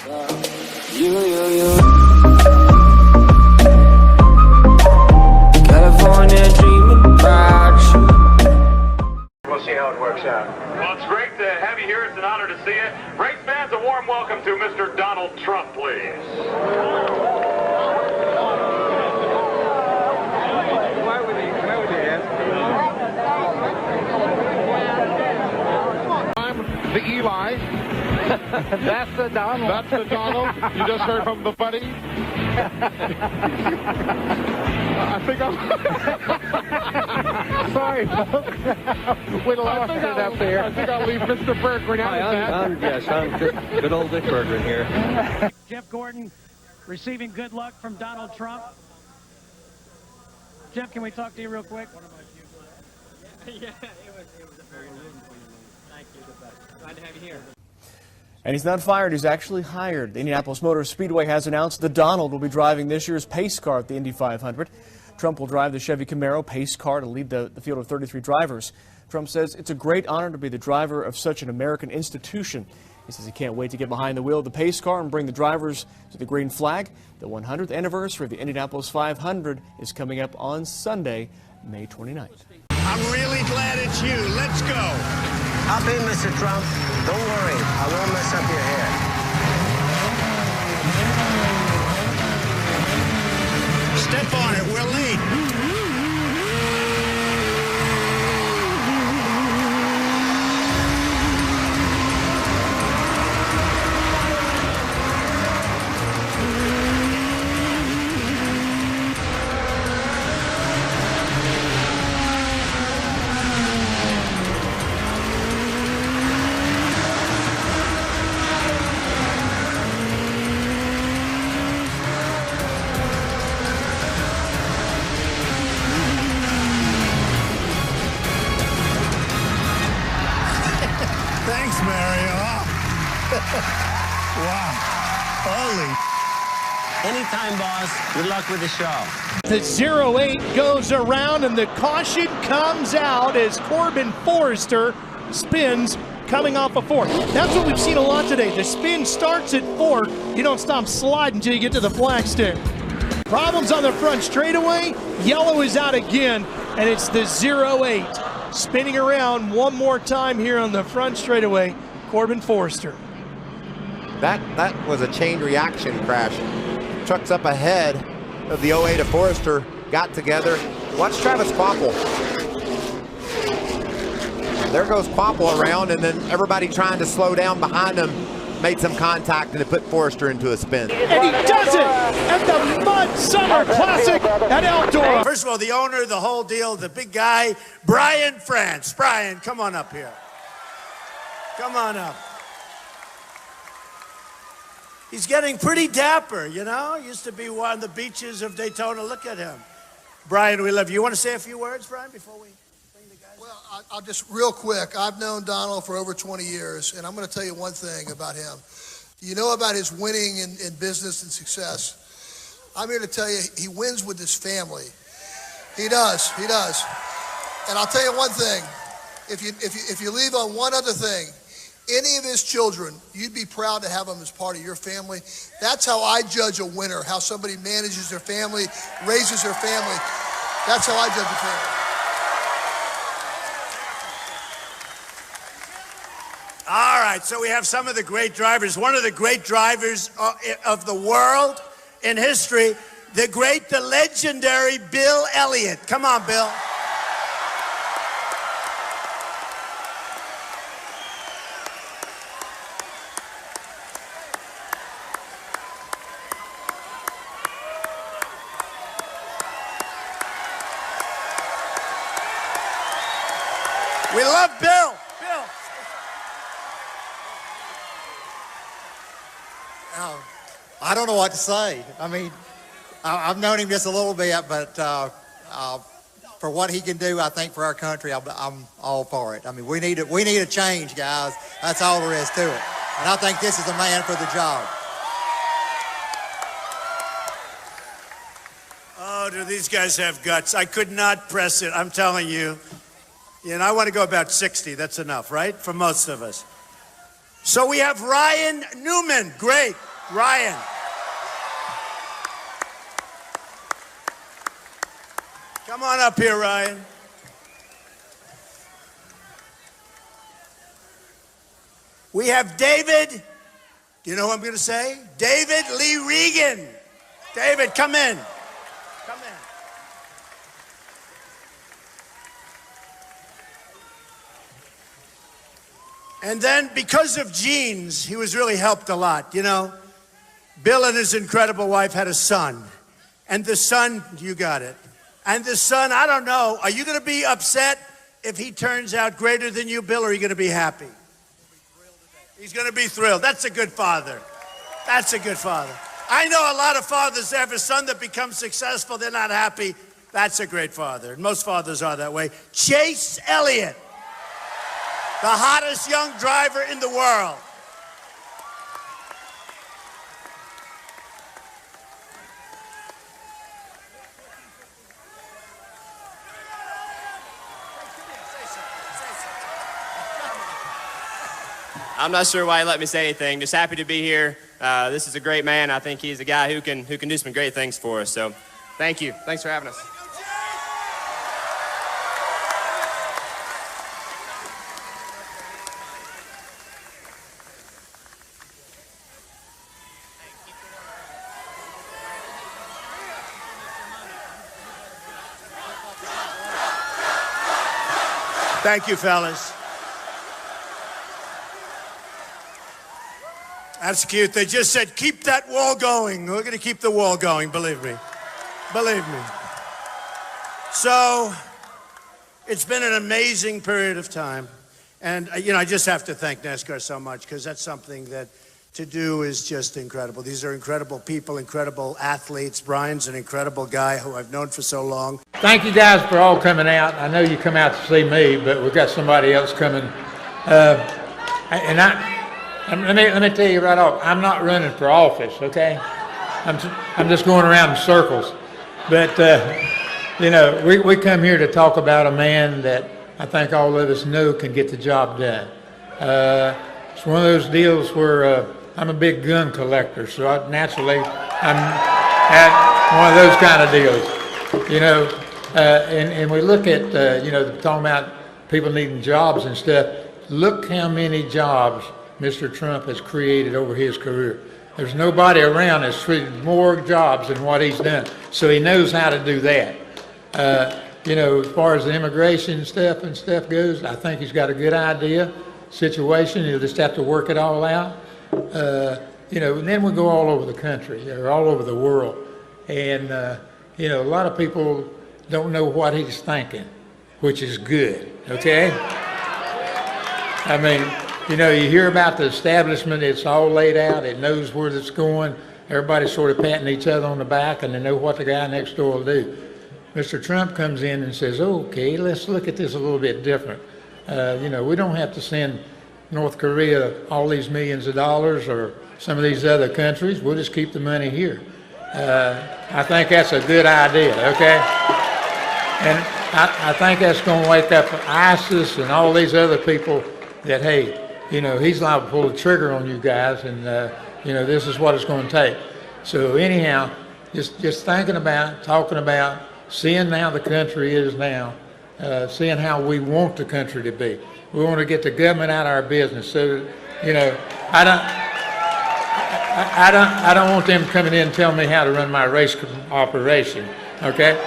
California dreaming about you. We'll see how it works out. Well, it's great to have you here. It's an honor to see you. Race fans, a warm welcome to Mr. Donald Trump, please. Why would they ask? I'm the Eli. That's the Donald. That's the Donald. You just heard from the buddy. I think I'm... Sorry, folks. We lost it up there. I think I'll leave Mr. Berggren out of that. I'm just good old Dick Berggren here. Jeff Gordon receiving good luck from Donald Trump. Jeff, can we talk to you real quick? Yeah, it was a very nice for you. Thank you. Glad to have you here. And he's not fired, he's actually hired. The Indianapolis Motor Speedway has announced the Donald will be driving this year's pace car at the Indy 500. Trump will drive the Chevy Camaro pace car to lead the field of 33 drivers. Trump says it's a great honor to be the driver of such an American institution. He says he can't wait to get behind the wheel of the pace car and bring the drivers to the green flag. The 100th anniversary of the Indianapolis 500 is coming up on Sunday, May 29th. I'm really glad it's you. Let's go. Hop in, Mr. Trump. Don't worry, I won't mess up your hair. Step on it, we're late. Thanks, Mario. Wow. Holy. Anytime, boss. Good luck with the show. The 08 goes around and the caution comes out as Corbin Forrester spins coming off a fourth. That's what we've seen a lot today. The spin starts at fourth. You don't stop sliding until you get to the flagstick. Problems on the front straightaway. Yellow is out again, and it's the 08 spinning around one more time here on the front straightaway. Corbin Forrester. That was a chain reaction crash. Trucks up ahead of the 08 of Forrester got together. Watch Travis Popple. There goes Popple around, and then everybody trying to slow down behind him made some contact, and it put Forrester into a spin. And he does it at the Mud Summer Classic at Eldora. First of all, the owner, the whole deal, the big guy, Brian France. Brian, come on up here. Come on up. He's getting pretty dapper, you know? Used to be on the beaches of Daytona. Look at him. Brian, we love you. You want to say a few words, Brian, before we bring the guys? Well, I'll just real quick. I've known Donald for over 20 years, and I'm going to tell you one thing about him. You know about his winning in business and success. I'm here to tell you he wins with his family. He does. He does. And I'll tell you one thing. If you leave on one other thing, any of his children, you'd be proud to have them as part of your family. That's how I judge a winner, how somebody manages their family, raises their family. That's how I judge a family. All right, so we have some of the great drivers. One of the great drivers of the world in history, the great, the legendary Bill Elliott. Come on, Bill. We love Bill. Bill. I don't know what to say. I mean, I've known him just a little bit, but for what he can do, I think for our country, I'm all for it. I mean, we need a change, guys. That's all there is to it. And I think this is the man for the job. Oh, do these guys have guts? I could not press it, I'm telling you. You know, I want to go about 60. That's enough, right? For most of us. So we have Ryan Newman. Great. Ryan. Come on up here, Ryan. We have David. Do you know who I'm going to say? David Lee Regan. David, come in. Come in. And then, because of genes, he was really helped a lot. You know, Bill and his incredible wife had a son. And the son, you got it. And the son, I don't know, are you going to be upset if he turns out greater than you, Bill, or are you going to be happy? He's going to be thrilled. That's a good father. That's a good father. I know a lot of fathers that have a son that becomes successful, they're not happy. That's a great father. And most fathers are that way. Chase Elliott, the hottest young driver in the world. I'm not sure why he let me say anything. Just happy to be here. This is a great man. I think he's a guy who can do some great things for us. So, thank you. Thanks for having us. Thank you, fellas. That's cute. They just said, keep that wall going. We're going to keep the wall going, believe me. Believe me. So, it's been an amazing period of time. And, you know, I just have to thank NASCAR so much, because that's something that to do is just incredible. These are incredible people, incredible athletes. Brian's an incredible guy who I've known for so long. Thank you guys for all coming out. I know you come out to see me, but we've got somebody else coming. Let me tell you right off, I'm not running for office, okay? I'm just going around in circles. But, you know, we come here to talk about a man that I think all of us know can get the job done. It's one of those deals where I'm a big gun collector, so naturally I'm at one of those kind of deals, you know. And we look at, you know, talking about people needing jobs and stuff. Look how many jobs Mr. Trump has created over his career. There's nobody around that's created more jobs than what he's done. So he knows how to do that. You know, as far as the immigration stuff goes, I think he's got a good idea, situation. He'll just have to work it all out. You know, and then we go all over the country, or all over the world. And, you know, a lot of people don't know what he's thinking, which is good, okay? I mean, you know, you hear about the establishment, it's all laid out, it knows where it's going, everybody's sort of patting each other on the back, and they know what the guy next door will do. Mr. Trump comes in and says, okay, let's look at this a little bit different. You know, we don't have to send North Korea all these millions of dollars or some of these other countries, we'll just keep the money here. I think that's a good idea, okay? And I think that's going to wake up ISIS and all these other people that, hey, you know, he's liable to pull the trigger on you guys, and, you know, this is what it's going to take. So anyhow, just thinking about, talking about, seeing how the country is now, seeing how we want the country to be. We want to get the government out of our business. So that, you know, I don't want them coming in and telling me how to run my race operation, okay?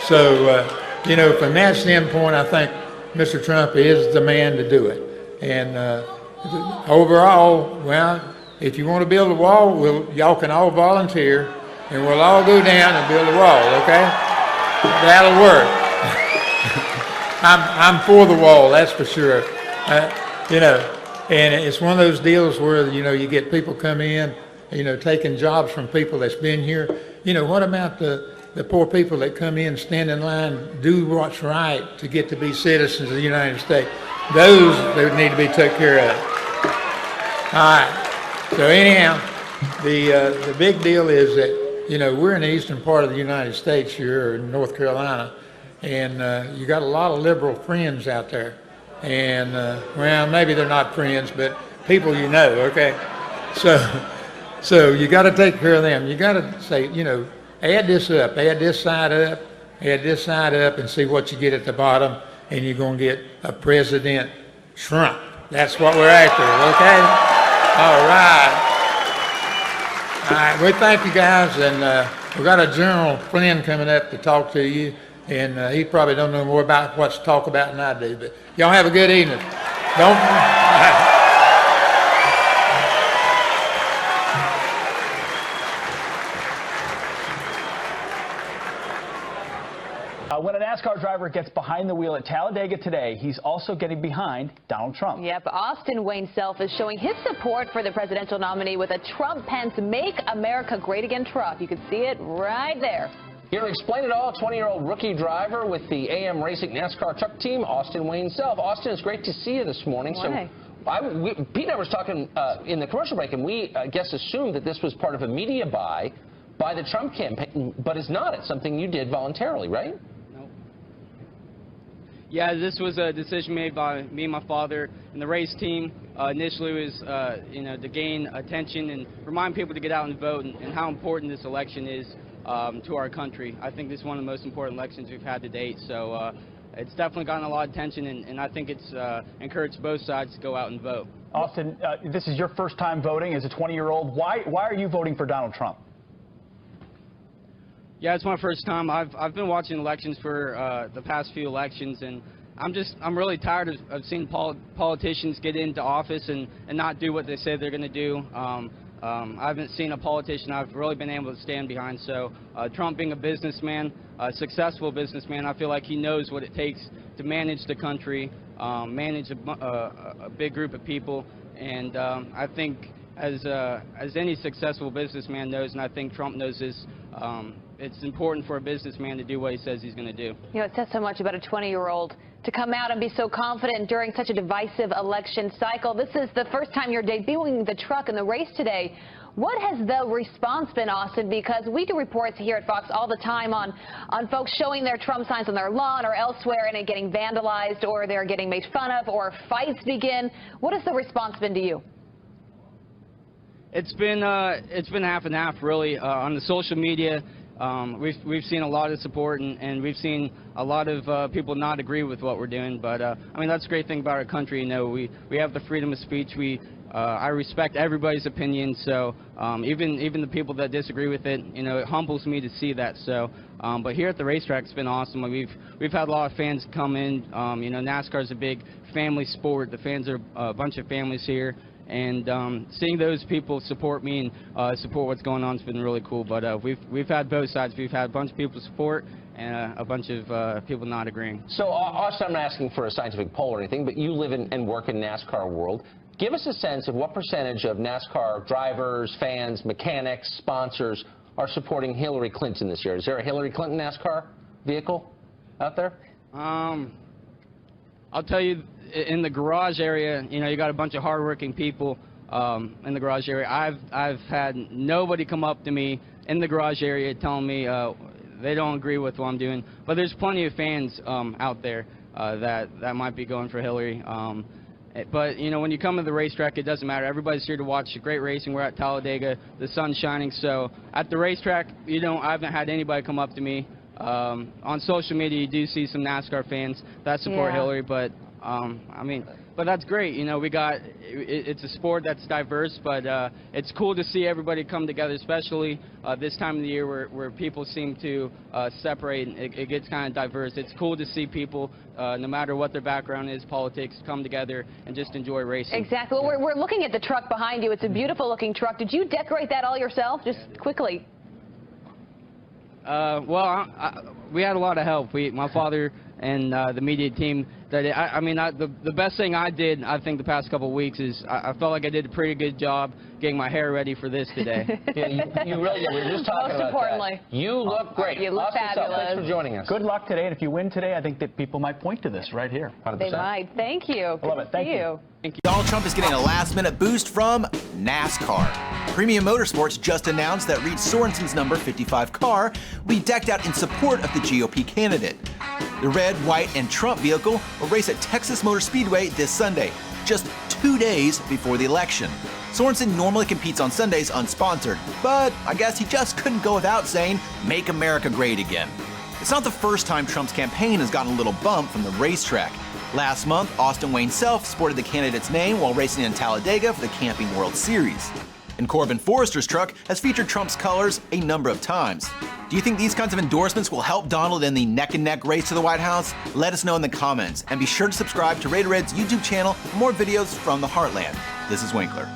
So, you know, from that standpoint, I think Mr. Trump is the man to do it. And overall, well, if you want to build a wall, y'all can all volunteer, and we'll all go down and build a wall, okay? That'll work. I'm for the wall, that's for sure. You know, and it's one of those deals where, you know, you get people come in, you know, taking jobs from people that's been here. You know, what about the poor people that come in, stand in line, do what's right to get to be citizens of the United States? Those, they would need to be taken care of. All right. So anyhow, the big deal is that, you know, we're in the eastern part of the United States here in North Carolina, and you got a lot of liberal friends out there. And, well, maybe they're not friends, but people you know, okay? So, So you got to take care of them. You got to say, you know, add this up, add this side up, add this side up, and see what you get at the bottom, and you're going to get a President Trump. That's what we're after, okay? All right. All right, we thank you guys, and we've got a general friend coming up to talk to you, and he probably don't know more about what to talk about than I do, but y'all have a good evening. When a NASCAR driver gets behind the wheel at Talladega today, he's also getting behind Donald Trump. Yep, Austin Wayne Self is showing his support for the presidential nominee with a Trump-Pence Make America Great Again truck. You can see it right there. Here to explain it all, 20-year-old rookie driver with the AM Racing NASCAR truck team, Austin Wayne Self. Austin, it's great to see you this morning. Morning. So, Pete and I was talking in the commercial break, and we, I guess, assumed that this was part of a media buy by the Trump campaign, but it's not. It's something you did voluntarily, right? Yeah, this was a decision made by me and my father and the race team. Initially was, you know, to gain attention and remind people to get out and vote and how important this election is to our country. I think this is one of the most important elections we've had to date. So it's definitely gotten a lot of attention, and I think it's encouraged both sides to go out and vote. Austin, this is your first time voting as a 20-year-old. Why are you voting for Donald Trump? Yeah, it's my first time. I've been watching elections for the past few elections, and I'm really tired of seeing politicians get into office and not do what they say they're going to do. I haven't seen a politician I've really been able to stand behind. So Trump being a businessman, a successful businessman, I feel like he knows what it takes to manage the country, manage a big group of people, and I think as any successful businessman knows, and I think Trump knows this, it's important for a businessman to do what he says he's going to do. You know, it says so much about a 20-year-old to come out and be so confident during such a divisive election cycle. This is the first time you're debuting the truck in the race today. What has the response been, Austin? Because we do reports here at Fox all the time on folks showing their Trump signs on their lawn or elsewhere and it getting vandalized, or they're getting made fun of, or fights begin. What has the response been to you? It's been half and half, really. On the social media, we've seen a lot of support, and we've seen a lot of people not agree with what we're doing. But I mean, that's the great thing about our country. You know, we have the freedom of speech. I respect everybody's opinion. So even the people that disagree with it, you know, it humbles me to see that. So, but here at the racetrack, it's been awesome. We've had a lot of fans come in. You know, NASCAR is a big family sport. The fans are a bunch of families here. And seeing those people support me and support what's going on has been really cool. But we've had both sides. We've had a bunch of people support and a bunch of people not agreeing. So, Austin, I'm not asking for a scientific poll or anything, but you live and work in NASCAR world. Give us a sense of what percentage of NASCAR drivers, fans, mechanics, sponsors are supporting Hillary Clinton this year. Is there a Hillary Clinton NASCAR vehicle out there? I'll tell you, in the garage area, you know, you got a bunch of hardworking people in the garage area. I've had nobody come up to me in the garage area telling me they don't agree with what I'm doing. But there's plenty of fans out there that might be going for Hillary. But, you know, when you come to the racetrack, it doesn't matter. Everybody's here to watch great racing. We're at Talladega. The sun's shining. So at the racetrack, you know, I haven't had anybody come up to me. On social media, you do see some NASCAR fans that support Hillary, but I mean, but that's great. You know, it's a sport that's diverse, but it's cool to see everybody come together, especially this time of the year where people seem to separate. It gets kind of diverse. It's cool to see people, no matter what their background is, politics, come together and just enjoy racing. Exactly. Well, we're looking at the truck behind you. It's a beautiful looking truck. Did you decorate that all yourself? Just quickly. Well, we had a lot of help. My father and the media team. The best thing I did, I think, the past couple of weeks is I felt like I did a pretty good job getting my hair ready for this today. Yeah, you really did. We were just talking Most about importantly. that. You look great. You look Austin, fabulous. Thanks for joining us. Good luck today, and if you win today, I think that people might point to this right here. 100%. They might. Thank you. I love it. Thank you. Donald Trump is getting a last-minute boost from NASCAR. Premium Motorsports just announced that Reed Sorensen's number 55 car will be decked out in support of the GOP candidate. The red, white, and Trump vehicle will race at Texas Motor Speedway this Sunday, just 2 days before the election. Sorensen normally competes on Sundays unsponsored, but I guess he just couldn't go without saying, "Make America Great Again." It's not the first time Trump's campaign has gotten a little bump from the racetrack. Last month, Austin Wayne Self sported the candidate's name while racing in Talladega for the Camping World Series. And Corbin Forrester's truck has featured Trump's colors a number of times. Do you think these kinds of endorsements will help Donald in the neck-and-neck race to the White House? Let us know in the comments, and be sure to subscribe to Raider Red's YouTube channel for more videos from the Heartland. This is Winkler.